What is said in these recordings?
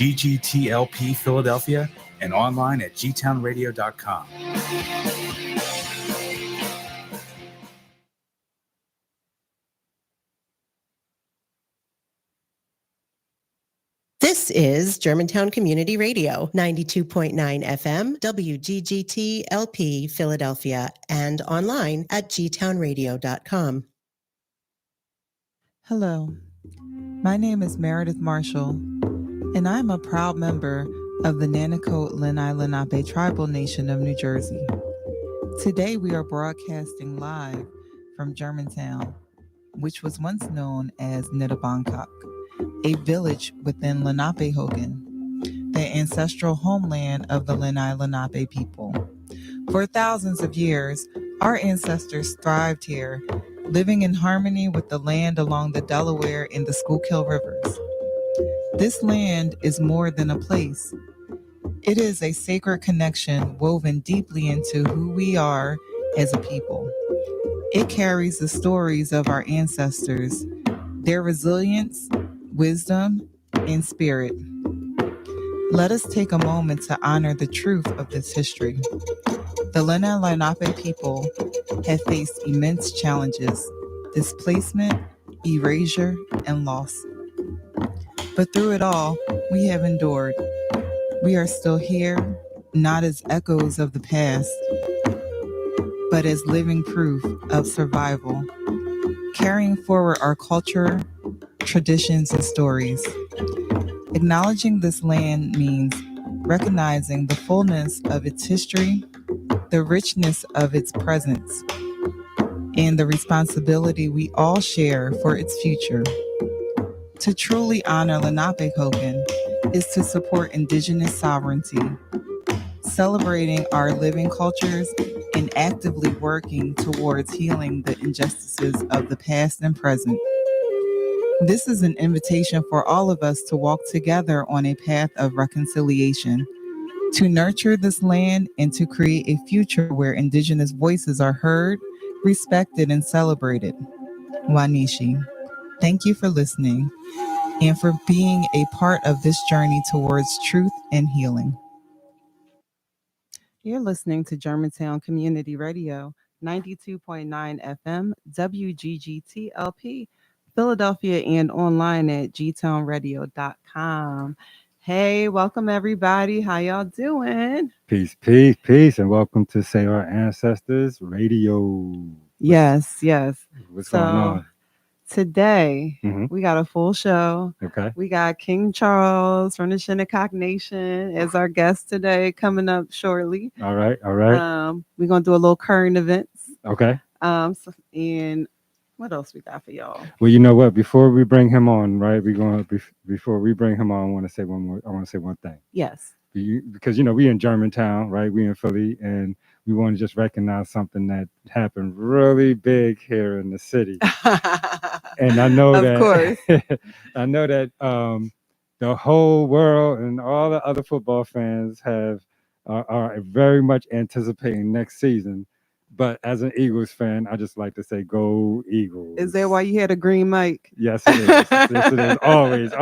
GGTLP Philadelphia, and online at gtownradio.com. This is Germantown Community Radio, 92.9 FM, WGGT LP Philadelphia, and online at gtownradio.com. Hello, my name is Meredith Marshall, and I'm a proud member of the Nanticoke Lenni Lenape Tribal Nation of New Jersey. Today we are broadcasting live from Germantown, which was once known as Nittabangkok, a village within Lenapehoking, the ancestral homeland of the Lenni Lenape people. For thousands of years, our ancestors thrived here, living in harmony with the land along the Delaware and the Schuylkill rivers. This land is more than a place. It is a sacred connection woven deeply into who we are as a people. It carries the stories of our ancestors, their resilience, wisdom, and spirit. Let us take a moment to honor the truth of this history. The Lenni Lenape people have faced immense challenges, displacement, erasure, and loss. But through it all, we have endured. We are still here, not as echoes of the past, but as living proof of survival, carrying forward our culture, traditions, and stories. Acknowledging this land means recognizing the fullness of its history, the richness of its presence, and the responsibility we all share for its future. To truly honor Lenapehoking is to support Indigenous sovereignty, celebrating our living cultures and actively working towards healing the injustices of the past and present. This is an invitation for all of us to walk together on a path of reconciliation, to nurture this land and to create a future where Indigenous voices are heard, respected, and celebrated. Wanishi, thank you for listening and for being a part of this journey towards truth and healing. You're listening to Germantown Community Radio, 92.9 FM, WGGTLP, Philadelphia, and online at gtownradio.com. Hey, welcome everybody. How y'all doing? Peace, peace, peace, and welcome to Say Our Ancestors Radio. Yes. What's going on? Today, we got a full show. Okay. We got King Charles from the Shinnecock Nation as our guest today, coming up shortly. All right. We're going to do a little current events. Okay. And what else we got for y'all? Well, you know what? Before we bring him on, right? Before we bring him on, I want to say one thing. Yes. Because we in Germantown, right? We in Philly, and we want to just recognize something that happened really big here in the city. And I know I know that the whole world and all the other football fans are very much anticipating next season. But as an Eagles fan, I just like to say, go Eagles. Is that why you had a green mic? Yes, it is. Yes, it is. Always.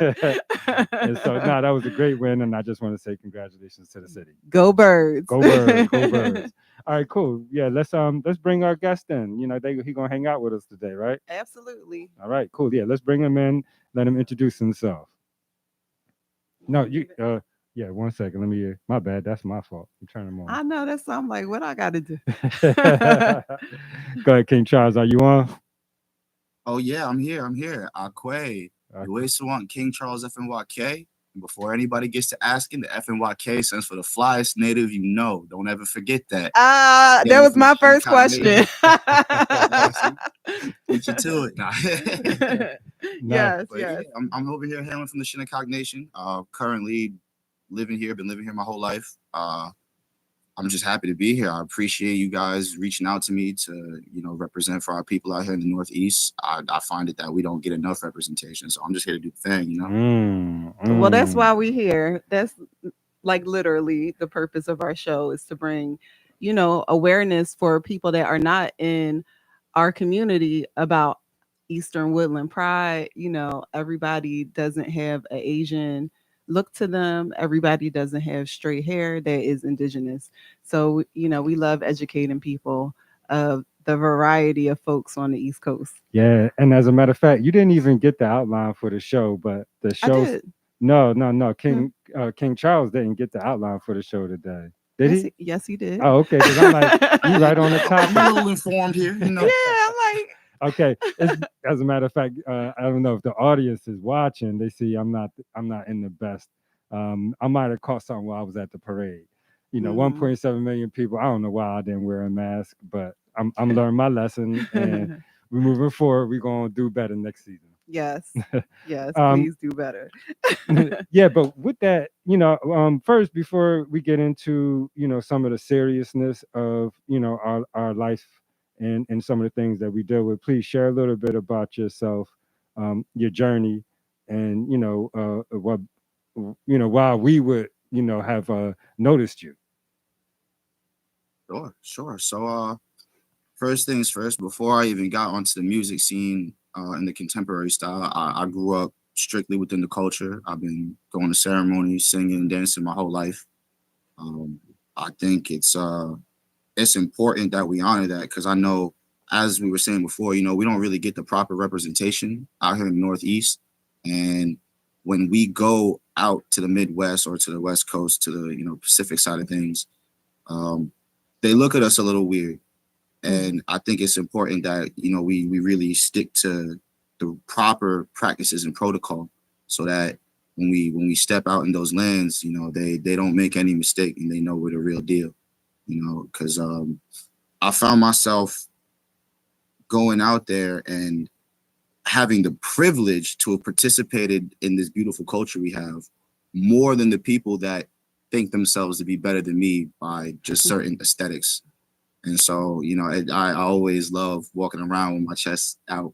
And so, that was a great win, and I just want to say congratulations to the city. Go Birds. Go Birds. Go Birds. All right, cool. Yeah, let's bring our guest in. He gonna hang out with us today, right? Absolutely. All right, cool. Yeah, let's bring him in. Let him introduce himself. No, you. Yeah, 1 second. Let me. My bad. That's my fault. I'm turning him on. I know that's. I'm like, what I got to do? Go ahead, King Charles. Are you on? Oh yeah, I'm here. Akwe. You always want King Charles FNYK. Before anybody gets to asking, the FNYK stands for the flyest native you know. Don't ever forget that. That was my first question. Get you to it. Nah. Yes. Yeah, I'm over here hailing from the Shinnecock Nation. Currently been living here my whole life. I'm just happy to be here. I appreciate you guys reaching out to me to, represent for our people out here in the Northeast. I find it that we don't get enough representation. So I'm just here to do the thing, Well, that's why we're here. That's like literally the purpose of our show is to bring, awareness for people that are not in our community about Eastern Woodland Pride. Everybody doesn't have an Asian look to them. Everybody doesn't have straight hair that is indigenous. So, we love educating people of the variety of folks on the East Coast. Yeah, and as a matter of fact, you didn't even get the outline for the show, but the I show. did. No. King Charles didn't get the outline for the show today. Did Yes, he? yes, he did. Oh, okay. Because I'm like, you right on the I'm a topic. little informed here, you know. Yeah, I'm like, Okay. As a matter of fact, I don't know if the audience is watching. They see I'm not in the best. I might have caught something while I was at the parade. 1.7 million people. I don't know why I didn't wear a mask, but I'm learning my lesson, and we're moving forward. We're gonna do better next season. yes, Um, please do better. yeah, but with that, first before we get into some of the seriousness of our life and some of the things that we deal with, please share a little bit about yourself, your journey, and what why we would have noticed you. Sure. So, first things first, before I even got onto the music scene in the contemporary style, I grew up strictly within the culture. I've been going to ceremonies, singing, and dancing my whole life. I think it's important that we honor that, because I know, as we were saying before, we don't really get the proper representation out here in the Northeast. And when we go out to the Midwest or to the West Coast, to the Pacific side of things, they look at us a little weird. And I think it's important that we really stick to the proper practices and protocol, so that when we step out in those lands, they don't make any mistake, and they know we're the real deal. Because I found myself going out there and having the privilege to have participated in this beautiful culture we have, more than the people that think themselves to be better than me by just certain aesthetics. And so, I always love walking around with my chest out,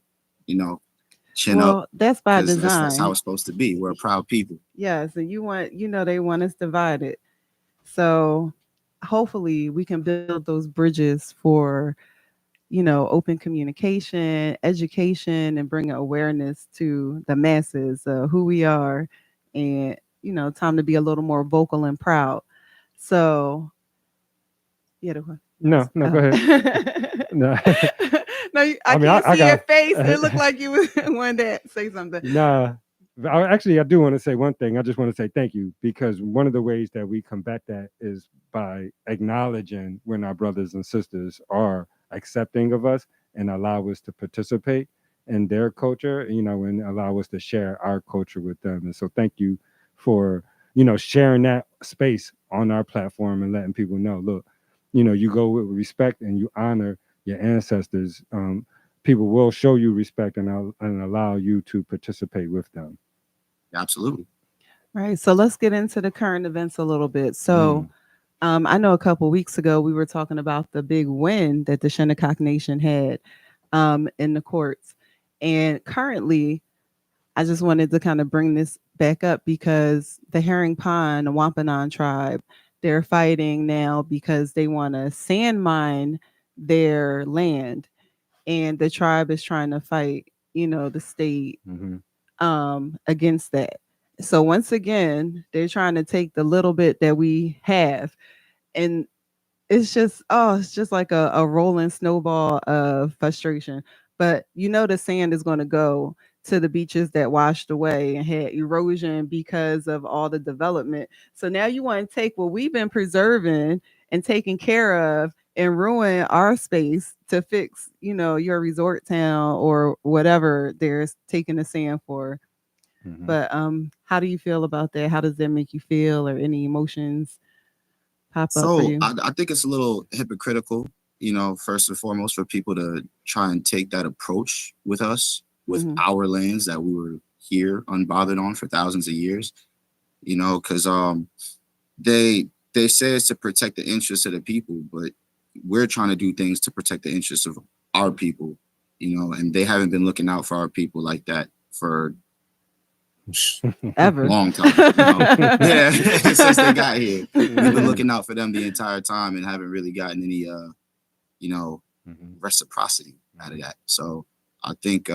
chin up. That's by 'Cause design. That's how it's supposed to be. We're a proud people. Yes, and they want us divided. So hopefully we can build those bridges for, open communication, education, and bring awareness to the masses of who we are, and, time to be a little more vocal and proud. So, yeah, No, go ahead. No. No, I mean, can't I see your got- face. It looked like you wanted to say something. Nah. I do want to say one thing. I just want to say thank you, because one of the ways that we combat that is by acknowledging when our brothers and sisters are accepting of us and allow us to participate in their culture, and allow us to share our culture with them. And so thank you for, sharing that space on our platform and letting people know, look, you go with respect and you honor your ancestors. People will show you respect and allow you to participate with them. Absolutely. Right. So let's get into the current events a little bit. So I know a couple of weeks ago we were talking about the big win that the Shinnecock Nation had in the courts. And currently, I just wanted to kind of bring this back up because the Herring Pond, the Wampanoag tribe, they're fighting now because they want to sand mine their land. And the tribe is trying to fight, the state against that. So once again, they're trying to take the little bit that we have, and it's just like a rolling snowball of frustration. But the sand is going to go to the beaches that washed away and had erosion because of all the development. So now you want to take what we've been preserving and taking care of and ruin our space to fix, your resort town or whatever they're taking the sand for. But how do you feel about that? How does that make you feel, or any emotions pop up for So you? I think it's a little hypocritical, first and foremost, for people to try and take that approach with us, with our lands that we were here unbothered on for thousands of years, because they say it's to protect the interests of the people, but we're trying to do things to protect the interests of our people, and they haven't been looking out for our people like that for ever long time. Yeah, since they got here, we've been looking out for them the entire time and haven't really gotten any reciprocity out of that. So I think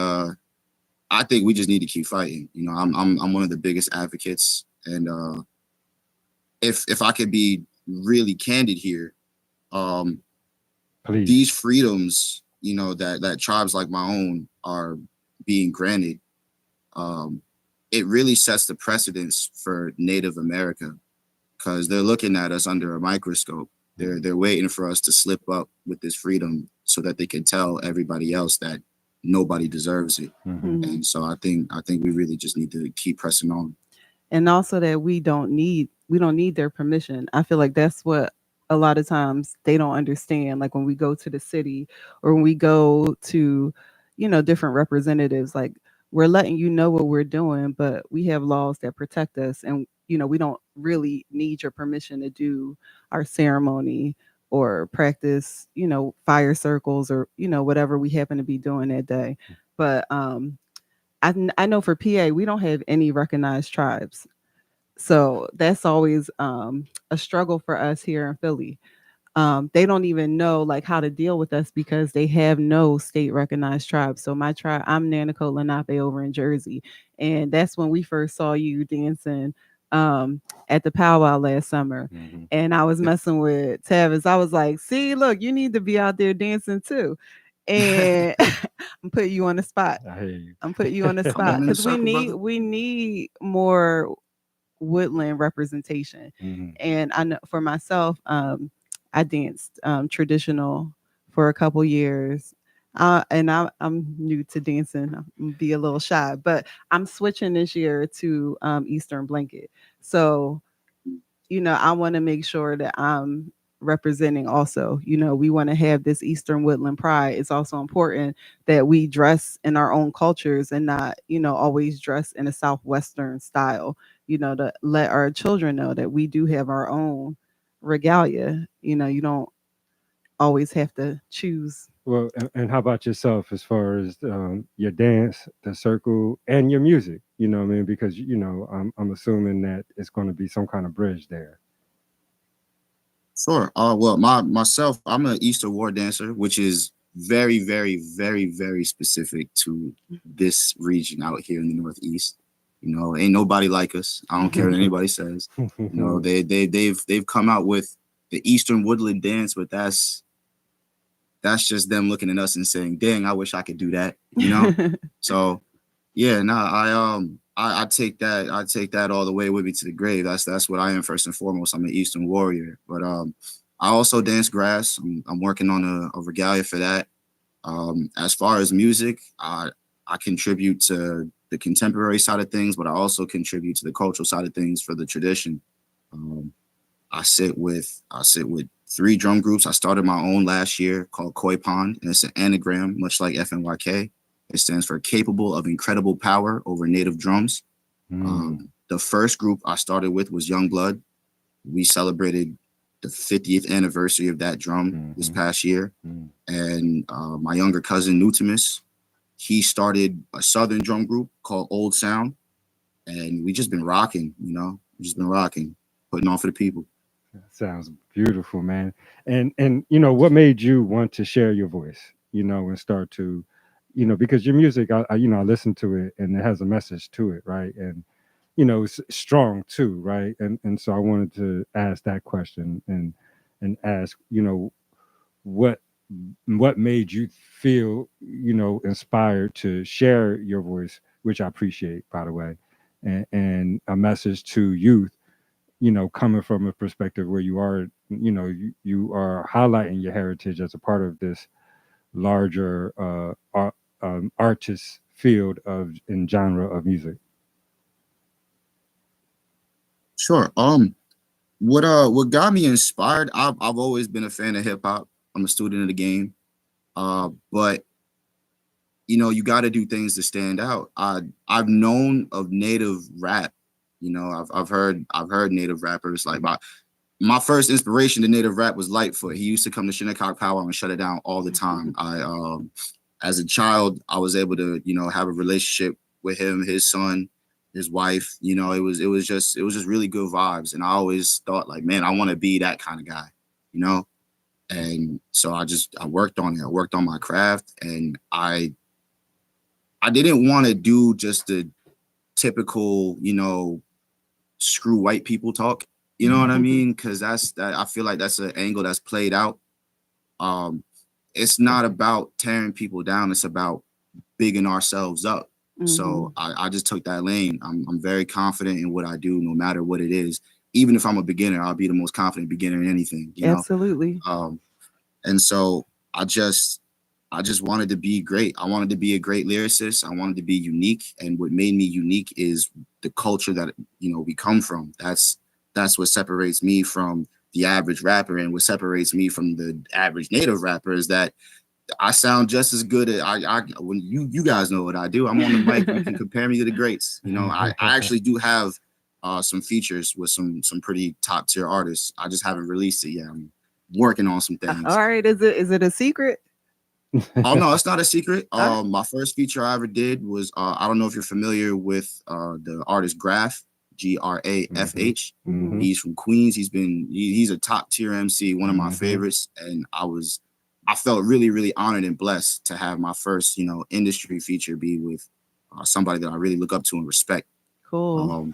we just need to keep fighting. I'm one of the biggest advocates And if I could be really candid here, Please. these freedoms, you know, that tribes like my own are being granted, it really sets the precedence for Native America, because they're looking at us under a microscope. They're waiting for us to slip up with this freedom so that they can tell everybody else that nobody deserves it. And so I think we really just need to keep pressing on. And also that we don't need their permission. I feel like that's what a lot of times they don't understand. Like when we go to the city or when we go to, you know, different representatives, like we're letting you know what we're doing, but we have laws that protect us. And, you know, we don't really need your permission to do our ceremony or practice, you know, fire circles or, you know, whatever we happen to be doing that day. But I know for PA, we don't have any recognized tribes. So that's always a struggle for us here in Philly. They don't even know like how to deal with us because they have no state recognized tribes. So my tribe, I'm Nanaco Lenape over in Jersey. And that's when we first saw you dancing at the powwow last summer. And I was messing with Tavis. I was like, see, look, you need to be out there dancing too. And I'm putting you on the spot. I hear you. I'm putting you on the spot because we need more woodland representation. And I know for myself, I danced traditional for a couple years. And I'm new to dancing. I'm be a little shy, but I'm switching this year to Eastern blanket. So, you know, I want to make sure that I'm representing also. You know, we want to have this Eastern woodland pride. It's also important that we dress in our own cultures and not, you know, always dress in a Southwestern style, you know, to let our children know that we do have our own regalia. You know, you don't always have to choose. Well, and how about yourself as far as your dance, the circle, and your music? You know what I mean? Because, you know, I'm assuming that it's going to be some kind of bridge there. Sure. Well, myself, I'm an Easter war dancer, which is very, very, very, very specific to this region out here in the Northeast. You know, ain't nobody like us. I don't care what anybody says. You know, they've come out with the Eastern woodland dance, but that's just them looking at us and saying, "Dang, I wish I could do that." You know. So, yeah, I take that all the way with me to the grave. That's what I am first and foremost. I'm an Eastern warrior, but I also dance grass. I'm working on a regalia for that. As far as music, I contribute to the contemporary side of things, but I also contribute to the cultural side of things for the tradition. I sit with 3 drum groups. I started my own last year called Koi Pond, and it's an anagram, much like FNYK. It stands for Capable of Incredible Power Over Native Drums. The first group I started with was Young Blood. We celebrated the 50th anniversary of that drum this past year. And my younger cousin, Nutimus, he started a Southern drum group called Old Sound. And we just been rocking, you know, putting on for the people. Sounds beautiful, man. And you know, what made you want to share your voice, you know, and start to, you know, because your music, I you know, I listen to it and it has a message to it, right? And you know, it's strong too, right? And so I wanted to ask that question and ask, you know, what made you feel, you know, inspired to share your voice, which I appreciate, by the way, and a message to youth, you know, coming from a perspective where you are, you know, you are highlighting your heritage as a part of this larger artist field of in genre of music. Sure. What got me inspired? I've always been a fan of hip hop. I'm a student of the game. But you know, you got to do things to stand out. I've known of native rap. You know, I've heard native rappers. Like my first inspiration to native rap was Lightfoot. He used to come to Shinnecock Powwow and shut it down all the time. As a child, I was able to, you know, have a relationship with him, his son, his wife. You know, it was just really good vibes. And I always thought like, man, I want to be that kind of guy, you know? And so I worked on it. I worked on my craft, and I didn't want to do just the typical, you know, screw white people talk. You know what I mean? Because I feel like that's an angle that's played out. It's not about tearing people down. It's about bigging ourselves up. So I just took that lane. I'm very confident in what I do, no matter what it is. Even if I'm a beginner, I'll be the most confident beginner in anything. You know? Absolutely. And so I just wanted to be great. I wanted to be a great lyricist. I wanted to be unique. And what made me unique is the culture that, we come from. That's what separates me from the average rapper, and what separates me from the average native rapper is that I sound just as good as I when you guys know what I do. I'm on the mic. You can compare me to the greats. I actually do have some features with some pretty top tier artists. I just haven't released it yet. I'm working on some things. All right. Is it a secret? Oh no, it's not a secret. My first feature I ever did was I don't know if you're familiar with the artist Graf, Grafh. He's from Queens. He's a top tier MC, one of my favorites, and I felt really, really honored and blessed to have my first, industry feature be with somebody that I really look up to and respect. Cool.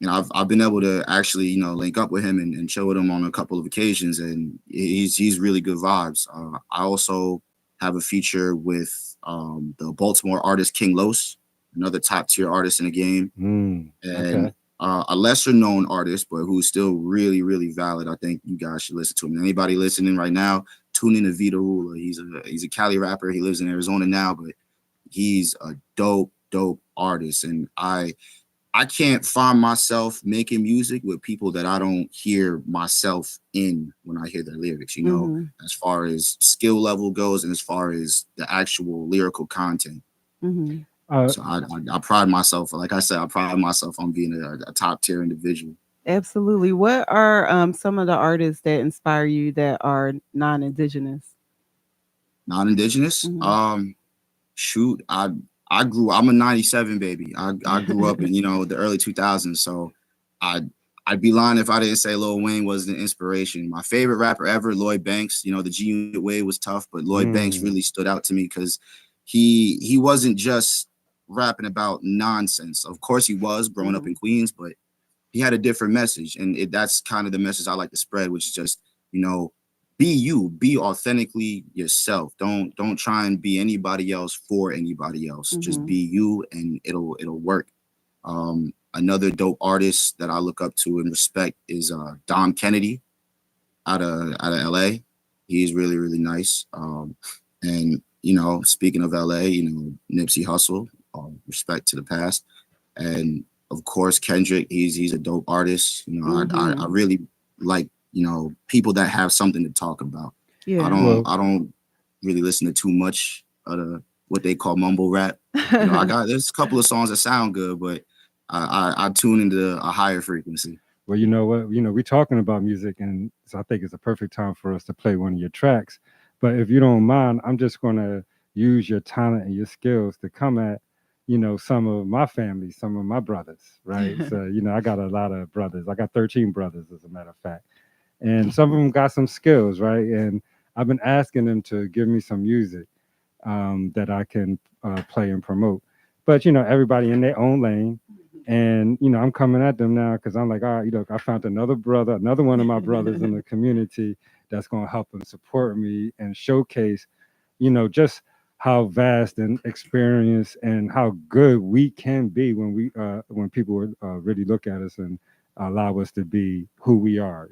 I've been able to actually, link up with him and chill with him on a couple of occasions, and he's really good vibes. I also have a feature with the Baltimore artist King Los, another top tier artist in the game, and a lesser known artist, but who's still really, really valid. I think you guys should listen to him. Anybody listening right now, tune in to Vita Rula. He's a Cali rapper. He lives in Arizona now, but he's a dope artist. And I can't find myself making music with people that I don't hear myself in when I hear their lyrics, as far as skill level goes and as far as the actual lyrical content. So I pride myself, like I said, on being a top tier individual. Absolutely. What are some of the artists that inspire you that are non-indigenous? Non-indigenous? Shoot, I'm a 97 baby. I grew up in, the early 2000s. So I'd be lying if I didn't say Lil Wayne was an inspiration. My favorite rapper ever, Lloyd Banks. The G Unit way was tough, but Lloyd Banks really stood out to me because he wasn't just rapping about nonsense. Of course he was growing up in Queens, but he had a different message. And that's kind of the message I like to spread, which is just, be you, be authentically yourself. Don't try and be anybody else for anybody else. Just be you, and it'll work. Another dope artist that I look up to and respect is Dom Kennedy out of LA. He's really, really nice. And speaking of LA, Nipsey Hussle, respect to the past. And of course Kendrick, he's a dope artist. I really like people that have something to talk about. I don't really listen to too much of what they call mumble rap. There's a couple of songs that sound good, but I tune into a higher frequency. Well, you know what? We're talking about music, and so I think it's a perfect time for us to play one of your tracks. But if you don't mind, I'm just going to use your talent and your skills to come at, some of my family, some of my brothers, right? So, I got a lot of brothers. I got 13 brothers, as a matter of fact. And some of them got some skills, right? And I've been asking them to give me some music that I can play and promote. But, everybody in their own lane. And, I'm coming at them now because I'm like, all right, I found another one of my brothers in the community that's going to help and support me and showcase, just how vast and experienced and how good we can be when people really look at us and allow us to be who we are,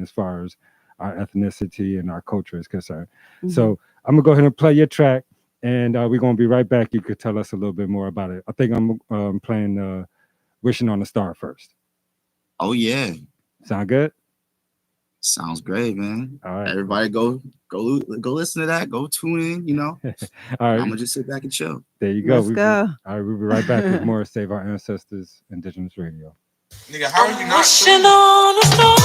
as far as our ethnicity and our culture is concerned. So I'm gonna go ahead and play your track, and we're gonna be right back. You could tell us a little bit more about it. I think I'm playing Wishing on a Star first. Oh yeah. Sound good? Sounds great, man. All right. Everybody go listen to that. Go tune in, All right. I'm gonna just sit back and chill. There you go. Let's go. All right, we'll be right back with more Save Our Ancestors Indigenous Radio. Nigga, how are you not wishing on a star?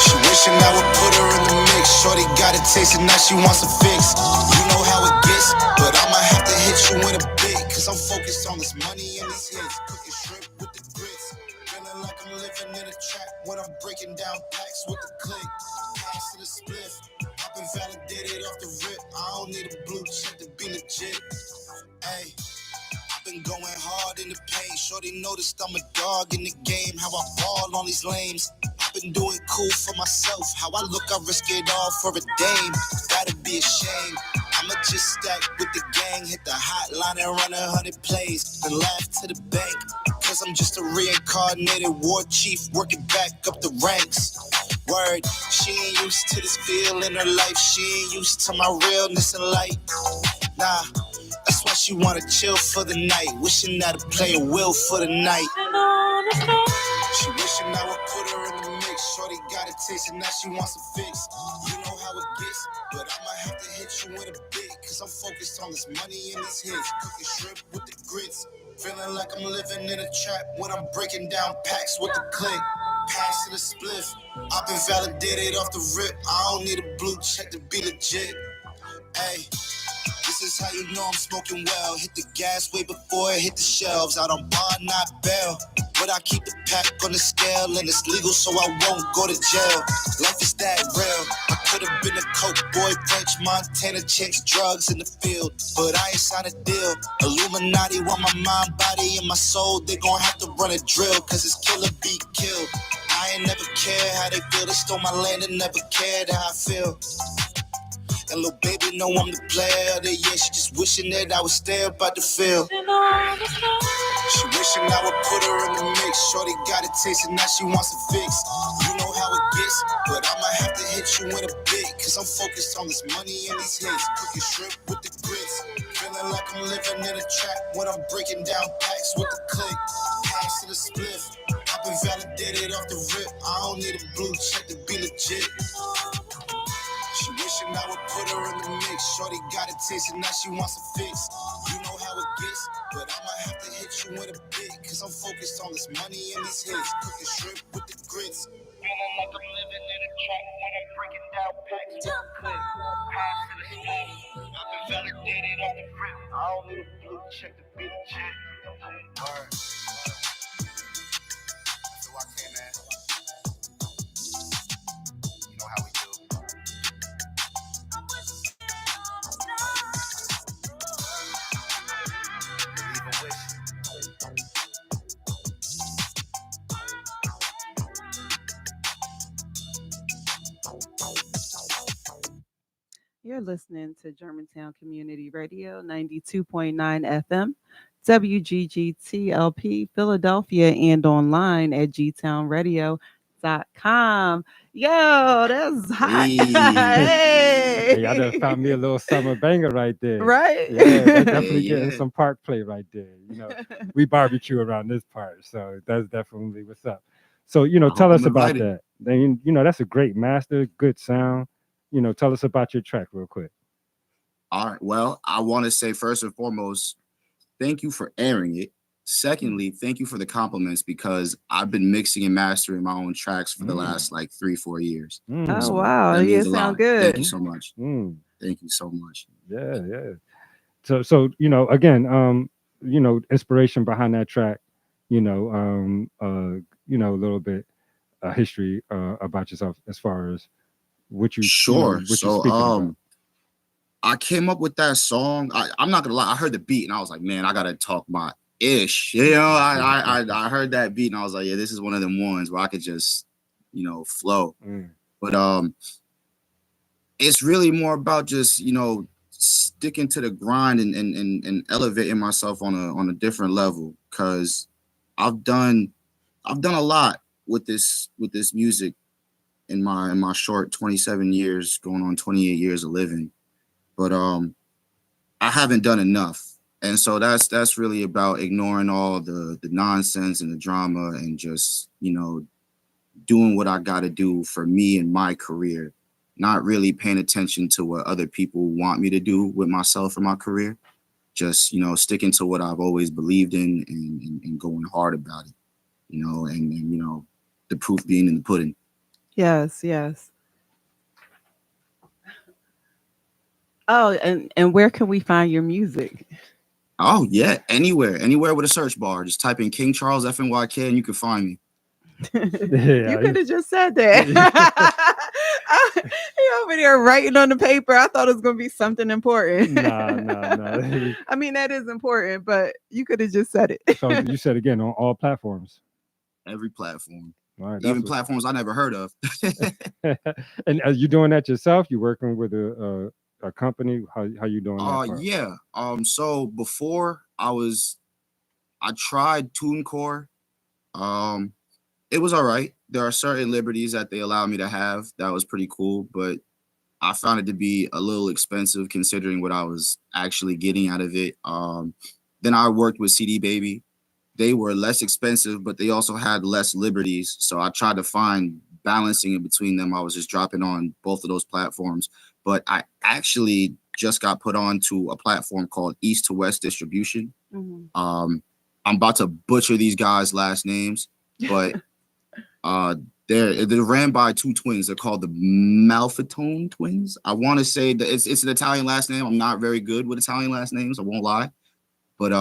She wishing I would put her in the mix. Shorty got a taste and now she wants a fix. You know how it gets, but I'ma have to hit you in a bit. Cause I'm focused on this money and these hits. Cooking shrimp with the grits. Feeling like I'm living in a trap when I'm breaking down packs with the click. Pass to the spliff. I've been validated off the rip. I don't need a blue check to be legit. Hey. been going hard in the paint. Shorty noticed I'm a dog in the game. How I fall on these lanes. I've been doing cool for myself. How I look, I risk it all for a dame. That'd be a shame. I'ma just stack with the gang, hit the hotline and run 100 plays, then laugh to the bank. Cause I'm just a reincarnated war chief working back up the ranks. Word, she ain't used to this feel in her life. She ain't used to my realness in light. Nah, that's why she wanna chill for the night. Wishing that I'd play a will for the night. She wishing I would put her in the mix. Shorty got a taste and now she wants a fix. You know how it gets, but I might have to hit you with a bit. Cause I'm focused on this money and these hits. Cooking shrimp with the grits. Feeling like I'm living in a trap when I'm breaking down packs with the click. Pass to the spliff. I've been validated off the rip. I don't need a blue check to be legit. Hey, this is how you know I'm smoking well. Hit the gas way before it hit the shelves. Out on bond, not bail. But I keep the pack on the scale and it's legal so I won't go to jail. Life is that real. I could have been a coke boy, French Montana, chicks, drugs in the field. But I ain't signed a deal. Illuminati want my mind, body, and my soul. They gon' have to run a drill, cause it's kill or be killed. I ain't never cared how they feel. They stole my land and never cared how I feel. And little baby know I'm the player of the year. She just wishing that I was there about the field. She wishing I would put her in the mix. Shorty got a taste and now she wants a fix. You know how it gets, but I might have to hit you in a bit. Cause I'm focused on this money and these hits. Cooking shrimp with the grits. Feeling like I'm living in a trap when I'm breaking down packs with the click. Pass to the spliff. I've been validated off the rip. I don't need a blue check to be legit. She wishing I would put her in the mix. Shorty got a taste and now she wants a fix. You know how it gets, but I might have to hit you in a bit. Cause I'm focused on this money and these hits. Cooking shrimp with the grits. Feeling like I'm living in a trap when I'm breaking down packs with the click. Pass to the split. I've been validated on the rip. I don't need a blue check to be legit. Word. So I came in. You know how we do. You're listening to Germantown Community Radio, 92.9 FM, WGGTLP, Philadelphia, and online at gtownradio.com. Yo, that's hot. Hey, I done found me a little summer banger right there. Right? Yeah, that's definitely getting some park play right there. You know, we barbecue around this part, so that's definitely what's up. So, you know, tell us about that. Then, you know, that's a great master, good sound. You know, tell us about your track real quick. All right. Well, I want to say first and foremost, thank you for airing it. Secondly, thank you for the compliments because I've been mixing and mastering my own tracks for the last like 3-4 years. Oh, so wow. You sound good. Thank you so much. Thank you so much. Yeah, yeah. So you know, again, you know, inspiration behind that track, you know, a little bit history about yourself as far as what you sure. What you speaking about. I came up with that song. I'm not gonna lie. I heard the beat and I was like, man, I gotta talk my ish. You know, I heard that beat and I was like, yeah, this is one of them ones where I could just, you know, flow. But it's really more about just, you know, sticking to the grind and elevating myself on a different level. Cause I've done a lot with this music in my short 27 years, going on 28 years of living. But I haven't done enough. And so that's really about ignoring all the nonsense and the drama and just, you know, doing what I got to do for me and my career, not really paying attention to what other people want me to do with myself or my career. Just, you know, sticking to what I've always believed in and going hard about it, you know, and you know, the proof being in the pudding. Yes. Oh, and where can we find your music? Oh, yeah. Anywhere with a search bar. Just type in King Charles FNYK and you can find me. You could have just said that. He over there writing on the paper. I thought it was going to be something important. Nah. I mean, that is important, but you could have just said it. So you said again on all platforms. Every platform. All right, even platforms I never heard of. And are you doing that yourself? You working with a company? How you doing that part? Yeah. So before I tried TuneCore. It was all right. There are certain liberties that they allow me to have. That was pretty cool, but I found it to be a little expensive considering what I was actually getting out of it. Then I worked with CD Baby. They were less expensive, but they also had less liberties. So I tried to find balancing in between them. I was just dropping on both of those platforms. But I actually just got put on to a platform called East to West Distribution. I'm about to butcher these guys' last names, but they're ran by two twins. They're called the Malfitone twins. I want to say that it's an Italian last name. I'm not very good with Italian last names. I won't lie, but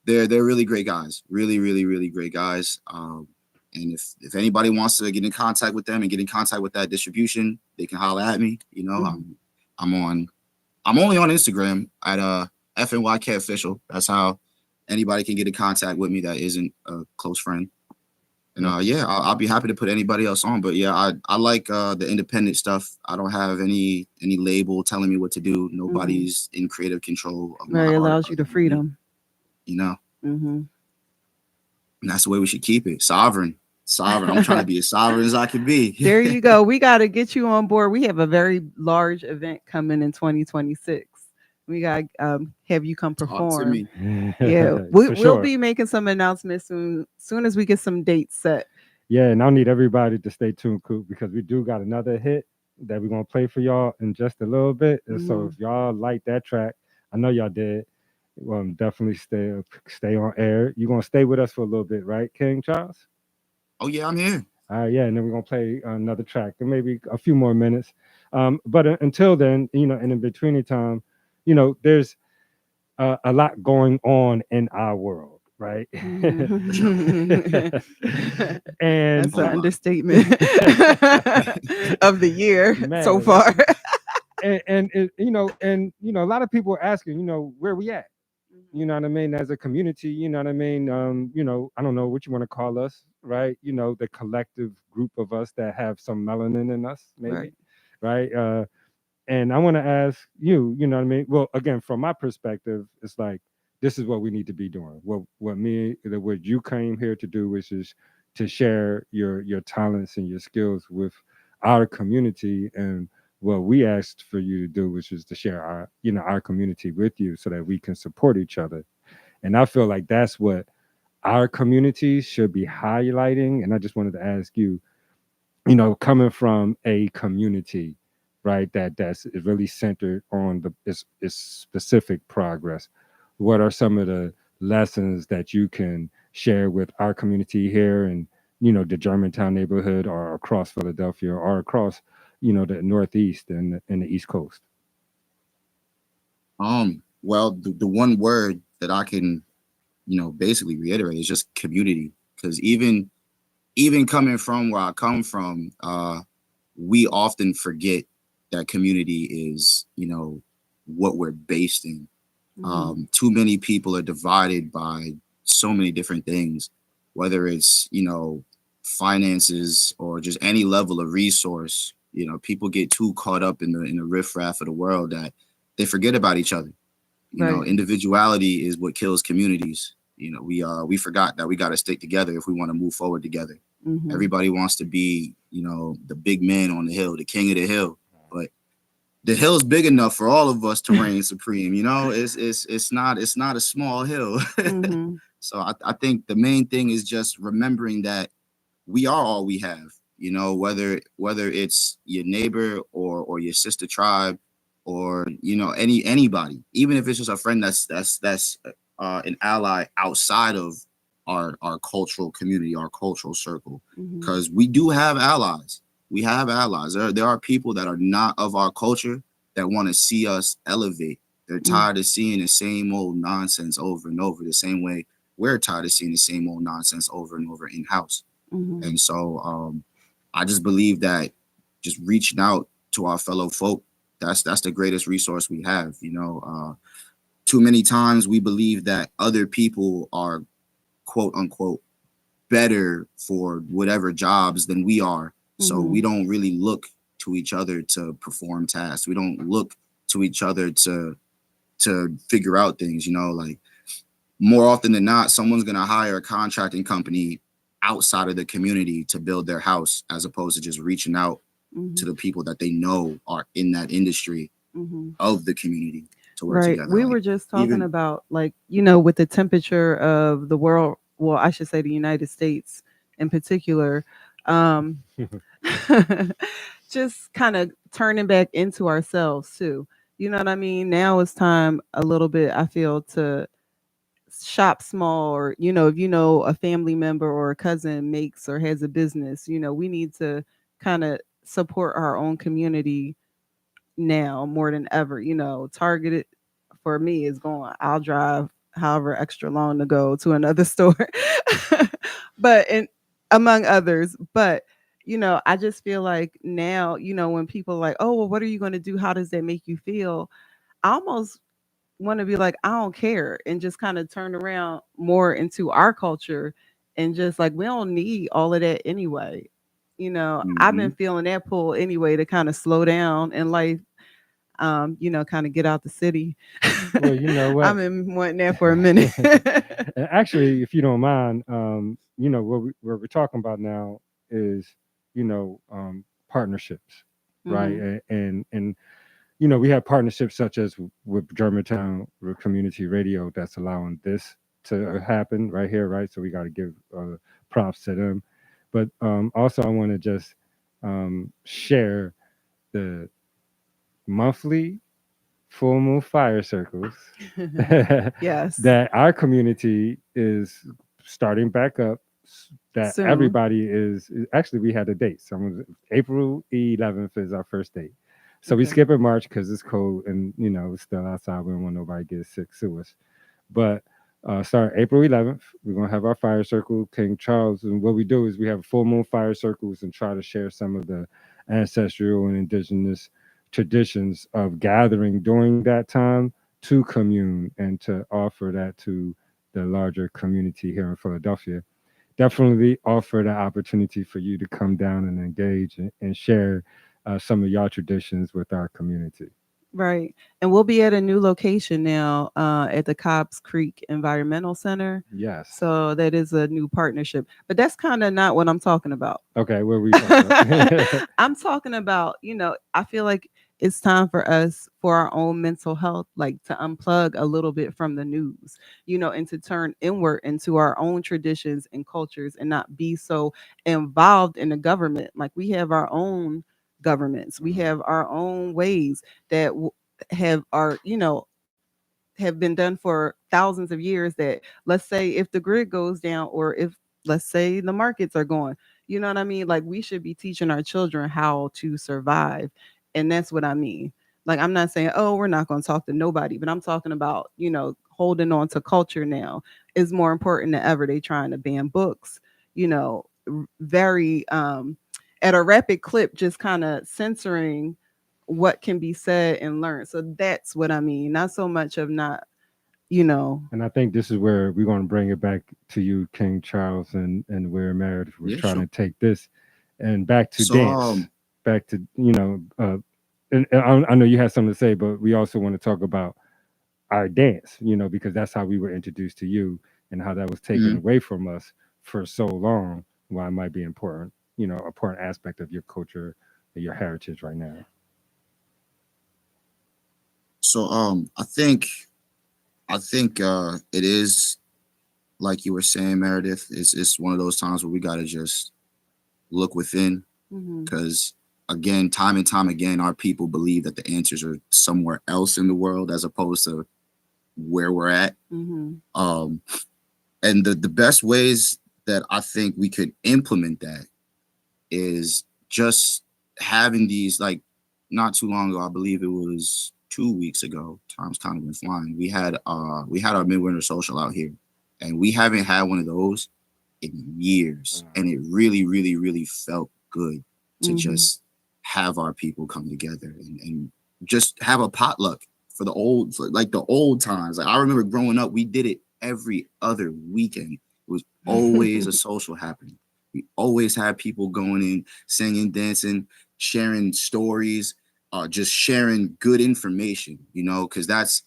they're really great guys. Really, really, really great guys. And if anybody wants to get in contact with them and get in contact with that distribution, they can holler at me. You know, I'm only on Instagram at FNYK official. That's how anybody can get in contact with me that isn't a close friend. And I'll be happy to put anybody else on. But yeah, I like the independent stuff. I don't have any label telling me what to do. Nobody's in creative control of my art. It allows you the freedom. You know? And that's the way we should keep it. Sovereign. I'm trying to be as sovereign as I can be. There you go. We got to get you on board. We have a very large event coming in 2026. We got to have you come perform. Yeah, we'll be making some announcements soon as we get some dates set. Yeah, and I'll need everybody to stay tuned, Coop, because we do got another hit that we're going to play for y'all in just a little bit. And so if y'all like that track, I know y'all did, definitely stay on air. You're going to stay with us for a little bit, right, King Charles? Oh, yeah, I'm here. All right, yeah, and then we're going to play another track and maybe a few more minutes. But until then, and in between the time, there's a lot going on in our world, right? And And that's an understatement of the year so far. and a lot of people are asking, where we at? You know what I mean? As a community, you know what I mean? I don't know what you want to call us, right? The collective group of us that have some melanin in us, maybe, right? And I want to ask you, you know what I mean? Well, again, from my perspective, it's like, this is what we need to be doing. What you came here to do, which is to share your talents and your skills with our community, and what we asked for you to do, which is to share our community with you so that we can support each other. And I feel like that's what our community should be highlighting. And I just wanted to ask you, coming from a community, right, that's really centered on its specific progress, what are some of the lessons that you can share with our community here in the Germantown neighborhood, or across Philadelphia, or across the Northeast and the East Coast? Well, the one word that I can basically reiterate is just community, because even coming from where I come from, we often forget that community is what we're based in. Too many people are divided by so many different things, whether it's finances or just any level of resource. People get too caught up in the riffraff of the world that they forget about each other. Individuality is what kills communities. We forgot that we got to stick together if we want to move forward together. Everybody wants to be the big man on the hill, the king of the hill, but the hill's big enough for all of us to reign supreme. It's not a small hill. So I think the main thing is just remembering that we are all we have. Whether it's your neighbor or your sister tribe, or anybody, even if it's just a friend that's an ally outside of our cultural community, our cultural circle, because we do have allies. We have allies. There are people that are not of our culture that want to see us elevate. They're tired of seeing the same old nonsense over and over, the same way we're tired of seeing the same old nonsense over and over in-house. And so I just believe that just reaching out to our fellow folk, that's the greatest resource we have. Too many times we believe that other people are quote unquote better for whatever jobs than we are. So we don't really look to each other to perform tasks. We don't look to each other to figure out things, like more often than not, someone's going to hire a contracting company outside of the community to build their house, as opposed to just reaching out to the people that they know are in that industry of the community to work together. We were just talking about, with the temperature of the world, well, I should say the United States in particular, just kind of turning back into ourselves too. You know what I mean? Now it's time a little bit, I feel, to shop small, or if a family member or a cousin makes or has a business, we need to kind of support our own community now more than ever. Targeted for me is going, I'll drive however extra long to go to another store, but among others. But I just feel like now, when people are like, oh, well, what are you going to do, how does that make you feel, I almost want to be like, I don't care, and just kind of turn around more into our culture, and just like, we don't need all of that anyway. I've been feeling that pull anyway to kind of slow down in life, kind of get out the city. Well, you know what? I've been wanting that for a minute. And actually, if you don't mind, what we're talking about now is, partnerships, right? And we have partnerships such as with Germantown Community Radio that's allowing this to happen right here, right? So we got to give props to them. But also, I want to just share the monthly full moon fire circles Yes. that our community is starting back up, that Soon. everybody is actually, we had a date. So April 11th is our first date. So we skip in March because it's cold and it's still outside. We don't want nobody to get sick to us. But starting April 11th, we're gonna have our fire circle, King Charles. And what we do is we have full moon fire circles and try to share some of the ancestral and indigenous traditions of gathering during that time to commune and to offer that to the larger community here in Philadelphia. Definitely offer the opportunity for you to come down and engage and share some of your traditions with our community. Right. And we'll be at a new location now, at the Cobbs Creek Environmental Center. Yes. So that is a new partnership. But that's kind of not what I'm talking about. Okay, what are we talking about? I'm talking about, I feel like it's time for us, for our own mental health, like to unplug a little bit from the news, and to turn inward into our own traditions and cultures, and not be so involved in the government. Like, we have our own governments, we have our own ways that have been done for thousands of years, that, let's say, if the grid goes down, or if, let's say, the markets are going, you know what I mean? Like, we should be teaching our children how to survive. And that's what I mean. Like, I'm not saying, oh, we're not going to talk to nobody, but I'm talking about, holding on to culture now is more important than ever. They trying to ban books, very at a rapid clip, just kind of censoring what can be said and learned. So that's what I mean. Not so much of not, And I think this is where we're going to bring it back to you, King Charles, and where Meredith was trying to take this, and back to dance, back to and I know you had something to say, but we also want to talk about our dance, because that's how we were introduced to you, and how that was taken away from us for so long. Why it might be important, important aspect of your culture and your heritage right now. So I think it is, like you were saying, Meredith, it's one of those times where we got to just look within, because again, time and time again, our people believe that the answers are somewhere else in the world as opposed to where we're at. And the best ways that I think we could implement that is just having these, like, not too long ago, I believe it was 2 weeks ago, time's kind of been flying, we had our midwinter social out here, and we haven't had one of those in years. And it really, really, really felt good to just have our people come together and just have a potluck for the old times. Like I remember growing up, we did it every other weekend. It was always a social happening. We always had people going in, singing, dancing, sharing stories, just sharing good information, you know, because that's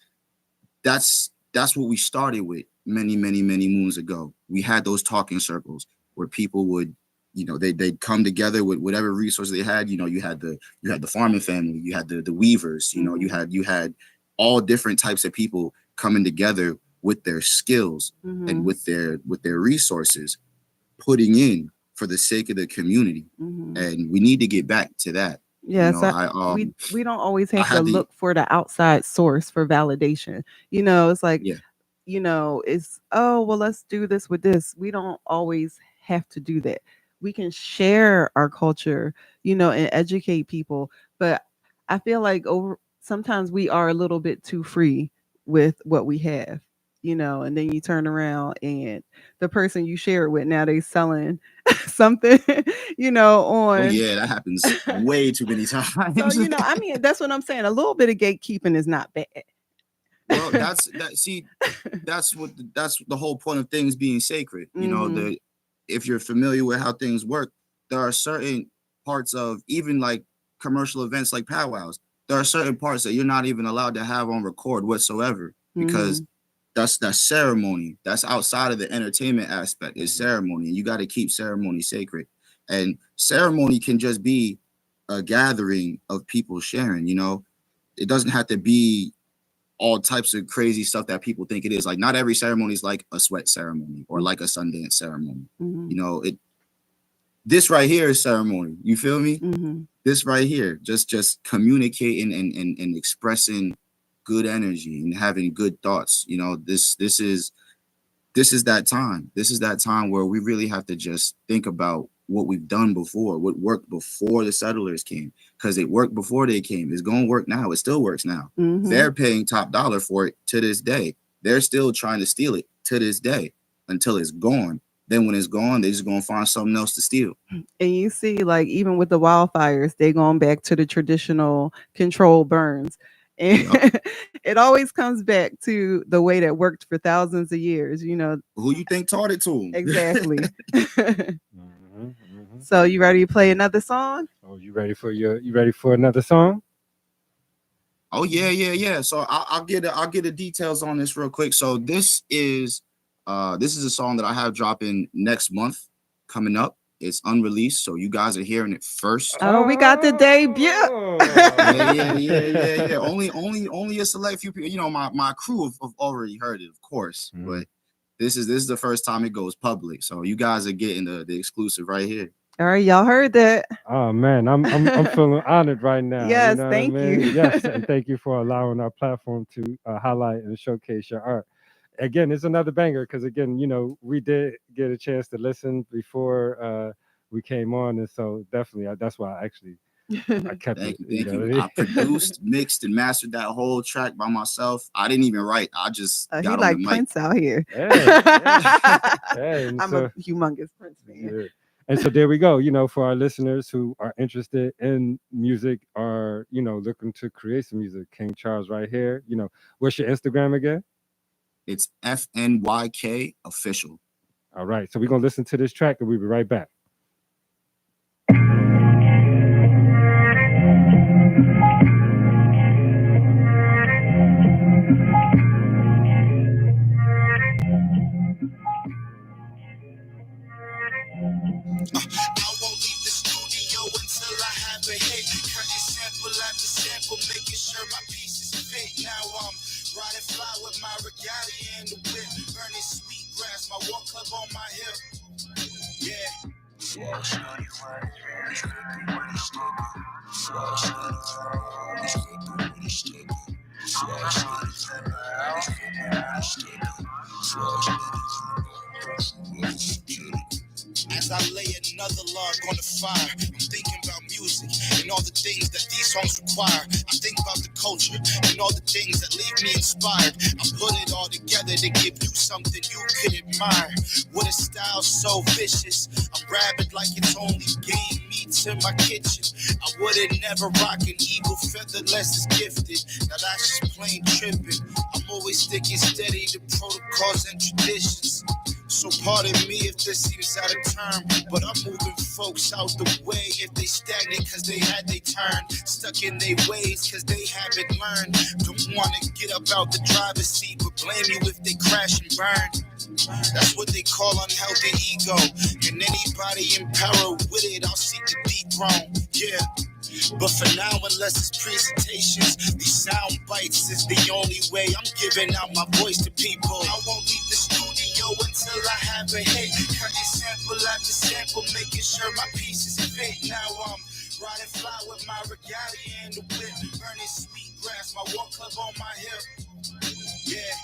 what we started with many, many, many moons ago. We had those talking circles where people would, you know, they'd come together with whatever resources they had. You know, you had the farming family, you had the weavers, you know, you had all different types of people coming together with their skills and with their resources, putting in for the sake of the community. And we need to get back to that. Yes, you know, we don't always have to look for the outside source for validation. You know, it's like, you know, it's, oh, well, let's do this with this. We don't always have to do that. We can share our culture, you know, and educate people. But I feel like sometimes we are a little bit too free with what we have, you know, and then you turn around and the person you share it with, now they selling something, you know, on. Oh yeah, that happens way too many times. So, you know, I mean, that's what I'm saying. A little bit of gatekeeping is not bad. Well, that's the whole point of things being sacred. You know, if you're familiar with how things work, there are certain parts of even like commercial events like powwows. There are certain parts that you're not even allowed to have on record whatsoever, because that's ceremony. That's outside of the entertainment aspect. It's ceremony, and you got to keep ceremony sacred. And ceremony can just be a gathering of people sharing. You know, it doesn't have to be all types of crazy stuff that people think it is. Like not every ceremony is like a sweat ceremony or like a Sundance ceremony. You know, this right here is ceremony. You feel me? This right here, just communicating and expressing good energy and having good thoughts. You know, this is that time. This is that time where we really have to just think about what we've done before, what worked before the settlers came, because it worked before they came. It's going to work now. It still works now. They're paying top dollar for it to this day. They're still trying to steal it to this day until it's gone. Then when it's gone, they're just going to find something else to steal. And you see, like, even with the wildfires, they're going back to the traditional controlled burns. And it always comes back to the way that worked for thousands of years, you know. Who you think taught it to them? Exactly. So you ready to play another song? Oh, you ready for another song? Oh yeah. So I'll get the details on this real quick. So this is a song that I have dropping next month coming up. It's unreleased, so you guys are hearing it first. Oh, we got the debut. Yeah. Only a select few people. You know, my crew have already heard it, of course. But this is the first time it goes public. So you guys are getting the exclusive right here. All right, y'all heard that. Oh man, I'm feeling honored right now. Yes, you know thank you. Yes, and thank you for allowing our platform to highlight and showcase your art. Again, it's another banger because again, you know, we did get a chance to listen before we came on, and so definitely that's why I kept Thank it. you. I produced, mixed, and mastered that whole track by myself. I didn't even write. I just got on like the mic. Prince out here. Hey, I'm a humongous Prince fan. Yeah. And so there we go. You know, for our listeners who are interested in music or, you know, looking to create some music, King Charles right here. You know, what's your Instagram again? It's FNYK official. All right. So we're going to listen to this track and we'll be right back. Making sure my pieces fit. Now I'm riding fly with my regalia and the whip, burning sweet grass, my walk club on my hip. Yeah. As I lay another log on the fire, I'm thinking about music and all the things that these songs require. I think about the culture and all the things that leave me inspired. I put it all together to give you something you could admire. With a style so vicious, I'm rabid like it's only game meats in my kitchen. I would've never rock an eagle feather less is gifted. Now that's just plain tripping. I'm always sticking steady to protocols and traditions. So pardon me if this seems out of turn, but I'm moving folks out the way if they stagnant cause they had they turn. Stuck in their ways cause they haven't learned. Don't wanna get up out the driver's seat, but blame you if they crash and burn. That's what they call unhealthy ego. And anybody in power with it, I'll seek to dethrone. Yeah. But for now, unless it's presentations, these sound bites is the only way I'm giving out my voice to people. I won't leave the studio until I have a hit. Cutting sample after sample, making sure my pieces fit. Now I'm riding fly with my regalia and the whip, burning sweet grass, my walk club on my hip. Yeah.